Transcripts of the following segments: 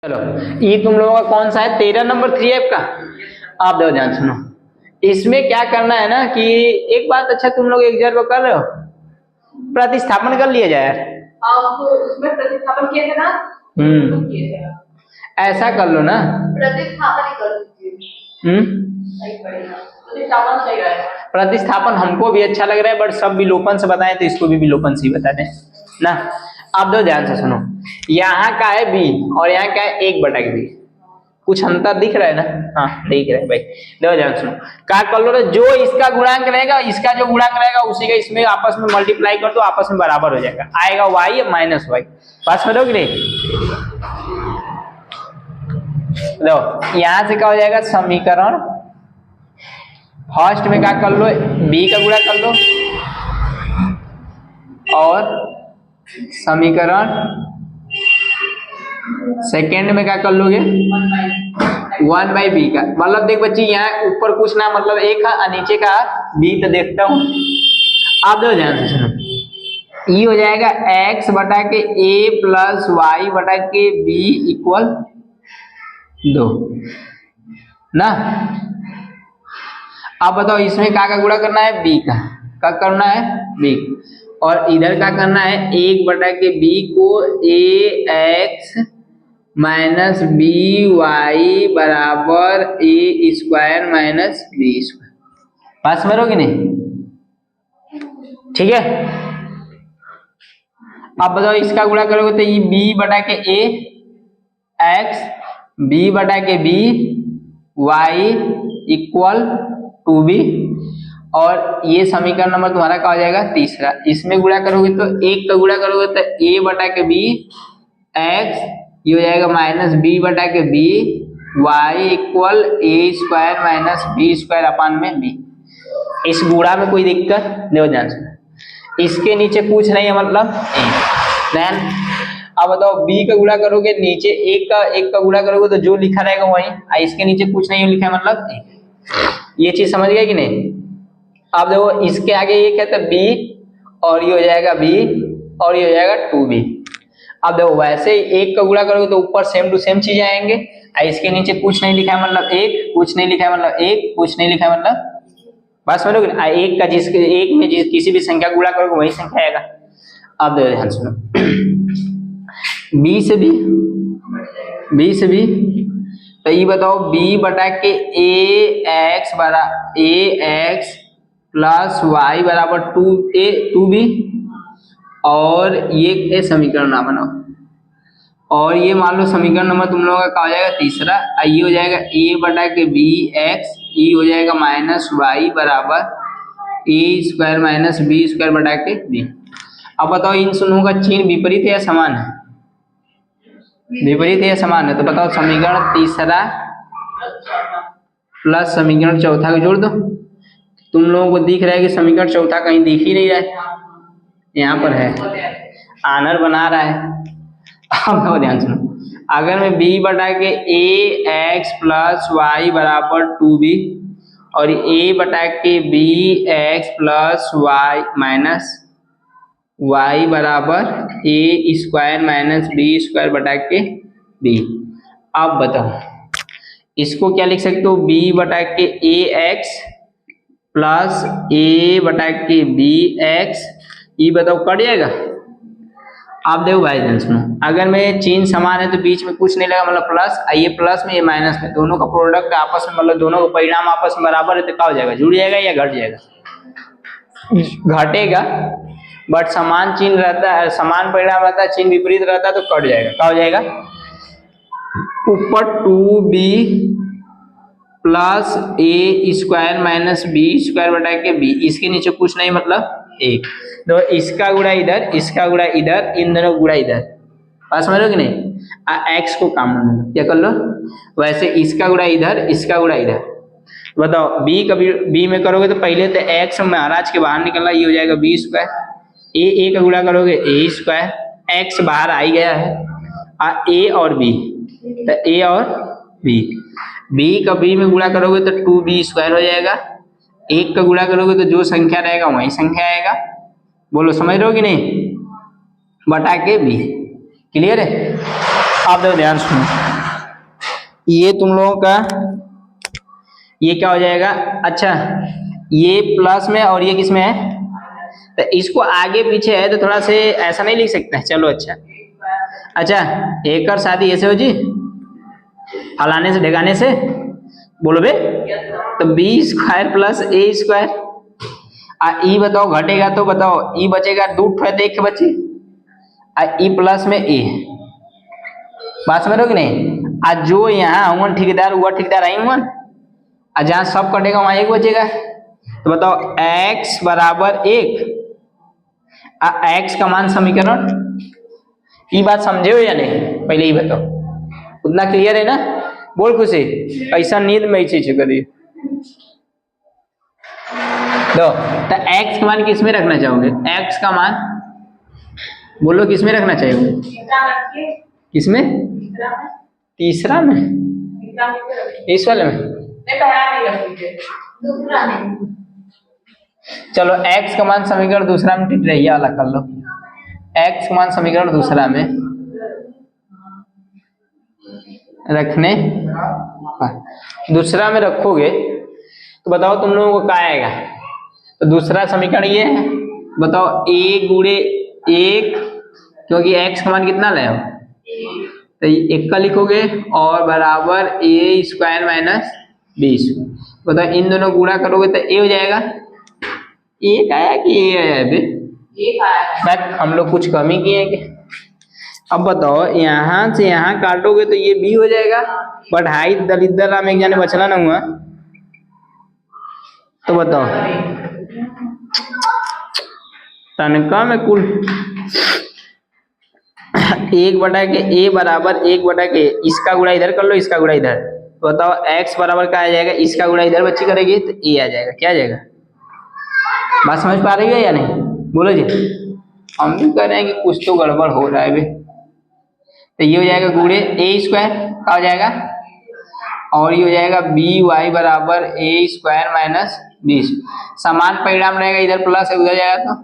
चलो ये तुम लोगों का कौन सा है 13 नंबर 3F का। आप देखो ध्यान सुनो, इसमें क्या करना है ना कि एक बात अच्छा तुम लोग एक जगह कर रहे हो, प्रतिस्थापन कर लिया जाए यार। आपको उसमें प्रतिस्थापन किए थे ना? ऐसा कर लो ना, प्रतिस्थापन ही कर दीजिए। सही पड़ेगा, प्रतिस्थापन सही रहेगा। प्रतिस्थापन हमको भी अच्छा लग रहा है, बट सब विलोपन से बताएं तो इसको भी विलोपन से ही बता दें ना। आप दो ध्यान से सुनो, यहाँ का है b और यहाँ का है 1/b, कुछ अंतर दिख रहा है ना? हाँ दिख रहा है भाई। देखो ध्यान सुनो, क्या कर लो, जो इसका गुणांक रहेगा, इसका जो गुणांक रहेगा उसी का इसमें आपस में मल्टीप्लाई कर दो, आपस में बराबर हो जाएगा, आएगा y माइनस वाई। पास में कि नहीं? देखो यहां से क्या हो जाएगा, समीकरण फर्स्ट में क्या कर लो, b का गुणा कर लो, और समीकरण सेकेंड में क्या कर लोगे, 1/b का। मतलब देख बच्ची यहाँ ऊपर कुछ ना, मतलब एक है नीचे का b, तो देखता हूँ। आप दो ध्यान से सुनो, ये हो जाएगा x बटा के a प्लस y बटा के b इक्वल 2 ना। अब बताओ इसमें क्या गुणा करना है, b का करना है b, और इधर क्या करना है 1/b को ax माइनस बी वाई बराबर a square minus b square. पास में रहोगे नहीं? ठीक है। अब बताओ इसका गुणा करोगे तो ये b बटा के a x b बटा के b y इक्वल 2b, और ये समीकरण नंबर तुम्हारा क्या हो जाएगा, तीसरा। इसमें गुणा करोगे तो एक का गुणा करोगे तो a बटा के b x, ये हो जाएगा माइनस b बटा के b y equal a square minus b square upon में b। इस गुणा में कोई दिक्कत देखो ध्यान से, इसके नीचे कुछ नहीं है मतलब देन। अब बताओ b का गुणा करोगे, नीचे एक का गुणा करोगे तो जो लिखा रहेगा वही, इसके नीचे कुछ नहीं लिखा है मतलब एक। ये चीज समझ गए कि नहीं? अब देखो इसके आगे ये क्या था b, और ये हो जाएगा b, और ये हो जाएगा 2b। अब देखो वैसे ही एक का गुणा करोगे तो ऊपर सेम टू सेम चीजें आएंगे, इसके नीचे कुछ नहीं लिखा है मतलब एक, कुछ नहीं लिखा है मतलब एक, कुछ नहीं लिखा है मतलब, बस समझोगे। एक का जिसके एक में जिस किसी भी संख्या गुणा करोगे वही संख्या आएगा। अब देखो ध्यान सुनो, b से b, तो ये बताओ b बटा के ax बरा ax प्लस y बराबर 2b, और ये समीकरण ना बनाओ, और ये मान लो समीकरण नंबर तुम लोगों का क्या हो जाएगा, तीसरा। ये हो जाएगा a बटा के b x, ये हो जाएगा माइनस y बराबर a square minus b square बटा के b। अब बताओ इन दोनों का चिन्ह विपरीत है या समान है? विपरीत है या समान है? तो बताओ समीकरण तीसरा प्लस समीकरण चौथा को जोड़ दो। तुम लोगों को दिख रहा है कि समीकरण चौथा कहीं दिख ही नहीं रहा है, यहाँ पर है, आनर बना रहा है। अब ध्यान सुनो, अगर मैं b बटा के a x प्लस वाई बराबर 2b, और a बटा के b x plus y minus y बराबर a square minus b square बटा के b। अब बताओ इसको क्या लिख सकते हो, b बटा के ax प्लस a बटा के bx, ये बताओ कट जाएगा। आप देखो भाई ध्यान सुनो, अगर में चिन्ह समान है तो बीच में कुछ नहीं लगा मतलब प्लस, ये प्लस में ये माइनस में, दोनों का प्रोडक्ट आपस में मतलब दोनों का परिणाम आपस में बराबर है तो क्या हो जाएगा, जुड़ जाएगा या घट जाएगा? घटेगा। बट समान चिन्ह रहता है, समान परिणाम रहता है, चिन्ह विपरीत रहता है तो कट जाएगा। क्या हो जाएगा, ऊपर 2b प्लस ए स्क्वायर माइनस बी स्क्वायर बटा के b, इसके नीचे कुछ नहीं मतलब एक, तो इसका गुणा इधर, इसका गुणा इधर, इन दोनों गुणा इधर। पास समझ लो कि नहीं? x को काम में क्या कर लो, वैसे इसका गुणा इधर, इसका गुणा इधर। बताओ b का b में करोगे तो पहले तो x महाराज के बाहर निकलना, ये हो जाएगा b स्क्वायर, a का गुणा करोगे a स्क्वायर, x बाहर आ ही गया है, a और b, तो a और b का b में गुणा करोगे तो 2b स्क्वायर हो जाएगा, एक का गुणा करोगे तो जो संख्या रहेगा वही संख्या आएगा। बोलो समझ रहे हो कि नहीं? बटा के b। क्लियर है? आप देखो ध्यान सुनो, ये तुम लोगों का ये क्या हो जाएगा, अच्छा ये प्लस में और ये किस में है, तो इसको आगे पीछे है तो थोड़ा से ऐसा नहीं लिख सकते हैं, चलो अच्छा एक और शादी ऐसे हो जी, फलाने से ढेगाने से, बोलो बे, तो बी स्क्वायर प्लस ए स्क्वायर, ई बताओ घटेगा तो बताओ, ई बचेगा 2 है तो 1 बचे, ई प्लस में ए, बात समझ रहे हो कि नहीं। आज जो यहाँ हुआ ठेकेदार हुआ ठेकेदार आई हुआ, और जहाँ सब कटेगा वहां 1 बचेगा, तो बताओ x बराबर 1, x का मान समीकरण, ये बात समझे हो या नहीं, पहले ही बताओ, उतना क्लियर है ना, बोल खुशी, ऐसा नींद में ही चीज करिए तो x का मान किस में रखना चाहोगे, x का मान बोलो किस में रखना चाहोगे, किस में, तीसरा में, इस वाले में, दूसरा में। चलो x का मान समीकरण दूसरा में टिक रही अलग कर लो, x का मान समीकरण दूसरा में रखने, दूसरा में रखोगे तो बताओ तुम लोगों को क्या आएगा, तो दूसरा समीकरण ये है, बताओ a गुणे 1, क्योंकि x का मान कितना लाए हो, तो 1 का लिखोगे और बराबर a स्क्वायर माइनस 20, बताओ इन दोनों गुणा करोगे तो a हो जाएगा, एक आया कि ये आया बे, एक आया। बट हम लोग कुछ कमी किए हैं। अब बताओ यहाँ से यहाँ काटोगे तो ये b हो जाएगा, बट हाइट दलिद्र में एक जाने बचना ना हुआ, तो बताओ तनका में कुल 1/a बराबर 1/a, इसका गुणा इधर कर लो, इसका गुणा इधर, तो बताओ x बराबर क्या आ जाएगा, इसका गुणा इधर बच्ची करेगी तो a आ जाएगा, क्या आ जाएगा, बात समझ पा रही है या नहीं, बोलो जी। हम भी कह रहे हैं कि कुछ तो गड़बड़ हो रहा है बे, तो ये हो जाएगा गुणे a स्क्वायर, क्या हो जाएगा, और ये हो जाएगा by बराबर a स्क्वायर माइनस 20, समान परिणाम रहेगा, इधर प्लस है उधर जाएगा तो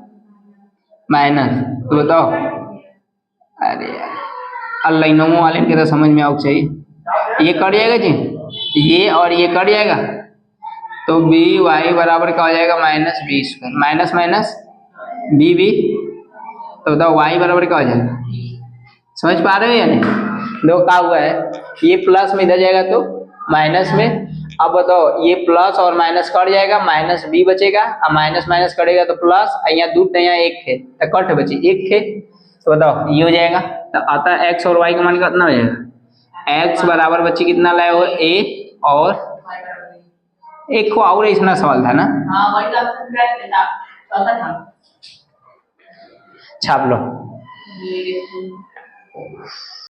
माइनस, तो बताओ, अरे यार अल्लाह नोमो वाले के तो समझ में आओ चाहिए, ये कट जाएगा जी, ये और ये कट जाएगा, तो by बराबर क्या हो जाएगा माइनस 20, माइनस माइनस b, तो बताओ y बराबर क्या हो जाएगा, समझ पा रहे हो या नहीं, देखो क्या हुआ है, ये प्लस में इधर जाएगा तो माइनस में, अब बताओ ये प्लस और माइनस कट जाएगा, माइनस b बचेगा, अब माइनस माइनस कटेगा तो प्लस, यहाँ 2 यहाँ 1 है तो कट बची 1 है, तो बताओ ये हो जाएगा, तो आता है x और y का मान कितना हो जाएगा, x बराबर बच्चे कितना लाए हो a, और एक को और इसमें सवाल था ना, हाँ वही तो ऑप्शन था, छाप लो।